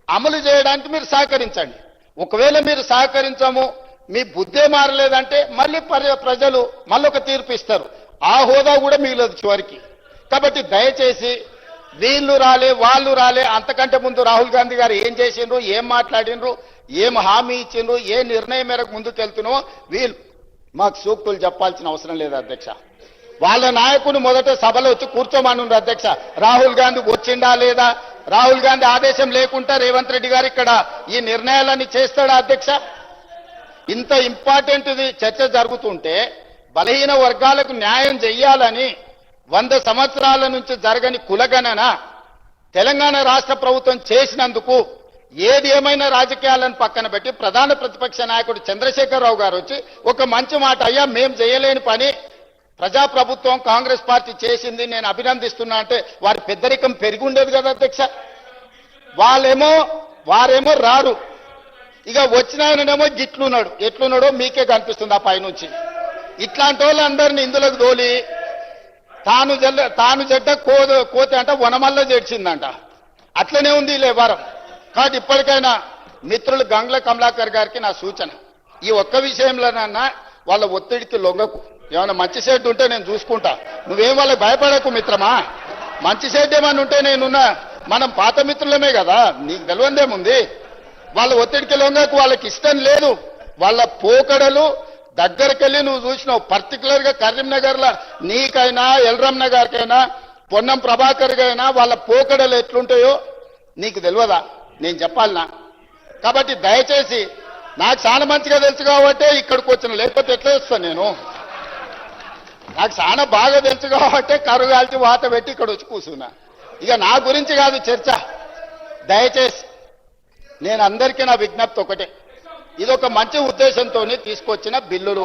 అమలు చేయడానికి మీరు సహకరించండి. ఒకవేళ మీరు సహకరించము, మీ బుద్ధే మారలేదంటే మళ్ళీ ప్రజలు మళ్ళొక తీర్పు ఇస్తారు. ఆ హోదా కూడా మిగలదు చివరికి. కాబట్టి దయచేసి వీళ్ళు రాలే వాళ్ళు రాలే, అంతకంటే ముందు రాహుల్ గాంధీ గారు ఏం చేసిండ్రు, ఏం మాట్లాడినరు, ఏం హామీ ఇచ్చిండ్రు, ఏ నిర్ణయం మేరకు ముందుకెళ్తున్నామో వీళ్ళు మాకు సూక్తులు చెప్పాల్సిన అవసరం లేదు అధ్యక్ష. వాళ్ళ నాయకుని మొదట సభలో వచ్చి కూర్చోమనుండ్రు అధ్యక్ష. రాహుల్ గాంధీ వచ్చిండా లేదా, రాహుల్ గాంధీ ఆదేశం లేకుండా రేవంత్ రెడ్డి గారు ఇక్కడ ఈ నిర్ణయాలన్నీ చేస్తాడా అధ్యక్ష? ఇంత ఇంపార్టెంట్ చర్చ జరుగుతుంటే బలహీన వర్గాలకు న్యాయం చెయ్యాలని 100 సంవత్సరాల నుంచి జరగని కులగణన తెలంగాణ రాష్ట్ర ప్రభుత్వం చేసినందుకు ఏది ఏమైనా రాజకీయాలను పక్కన పెట్టి ప్రధాన ప్రతిపక్ష నాయకుడు చంద్రశేఖరరావు గారు వచ్చి ఒక మంచి మాట, అయ్యా మేం చేయలేని పని ప్రజాప్రభుత్వం కాంగ్రెస్ పార్టీ చేసింది, నేను అభినందిస్తున్నా అంటే వారి పెద్దరికం పెరిగి ఉండేది కదా అధ్యక్ష. వారేమో రారు. ఇక వచ్చిన ఆయననేమో గిట్లున్నాడు, ఎట్లున్నాడో మీకే కనిపిస్తుంది ఆ పైనుంచి. ఇట్లాంటి వాళ్ళందరినీ ఇందులోకి తోలి తాను చెడ్డ కోతి అంట వనమల్ల చేర్చిందంట. అట్లనే ఉంది లేవారం. కాబట్టి ఇప్పటికైనా మిత్రులు గంగ్ల కమలాకర్ గారికి నా సూచన, ఈ ఒక్క విషయంలోనన్నా వాళ్ళ ఒత్తిడికి లొంగకు. ఏమైనా మంచి షెడ్ ఉంటే నేను చూసుకుంటా, నువ్వేం వాళ్ళకి భయపడకు మిత్రమా. మంచి షెడ్ ఏమైనా ఉంటే నేనున్నా, మనం పాత మిత్రులమే కదా, నీకు తెలియందేముంది. వాళ్ళ ఒత్తిడికి లొంగకు. వాళ్ళకి ఇష్టం లేదు. వాళ్ళ పోకడలు దగ్గరకెళ్ళి నువ్వు చూసినావు. పర్టికులర్ గా కరీంనగర్లో నీకైనా ఎల్రమ్న గారికైనా పొన్నం ప్రభాకర్ గైనా వాళ్ళ పోకడలు ఎట్లుంటాయో నీకు తెలియదా, నేను చెప్పాలనా? కాబట్టి దయచేసి, నాకు చాలా మంచిగా తెలుసు కాబట్టే ఇక్కడికి వచ్చిన, లేకపోతే ఎట్లా వస్తాను నేను? నాకు చాలా బాగా తెలుసు కాబట్టే కరుగాల్చి వాత పెట్టి ఇక్కడ వచ్చి కూర్చున్నా. ఇక నా గురించి కాదు చర్చ. దయచేసి నేను అందరికీ నా విజ్ఞప్తి ఒకటే, ఇదొక మంచి ఉద్దేశంతో తీసుకొచ్చిన బిల్లులు.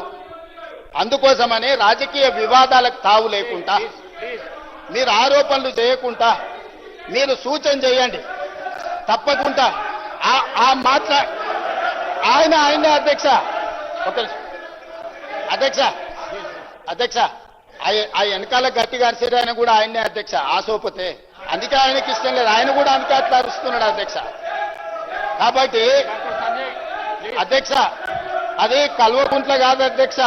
అందుకోసమని రాజకీయ వివాదాలకు తావు లేకుండా, మీరు ఆరోపణలు చేయకుండా మీరు సూచన చేయండి. తప్పకుండా ఆయన అధ్యక్ష, అధ్యక్ష ఆ వెనకాల గట్టిగా అరిసేది ఆయన కూడా ఆయనే అధ్యక్ష, ఆసోపతే. అందుకే ఆయనకి ఇష్టం లేదు, ఆయన కూడా అందుకే అట్లా అరుస్తున్నాడు అధ్యక్ష. కాబట్టి అధ్యక్ష, అది కల్వకుంట్ల కాదు అధ్యక్ష,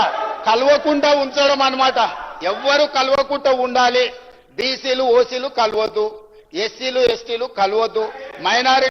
కల్వకుండా ఉంచడం అన్నమాట. ఎవ్వరు కల్వకుండా ఉండాలి. బీసీలు ఓసీలు కలవద్దు, ఎస్సీలు ఎస్టీలు కలవద్దు, మైనారిటీ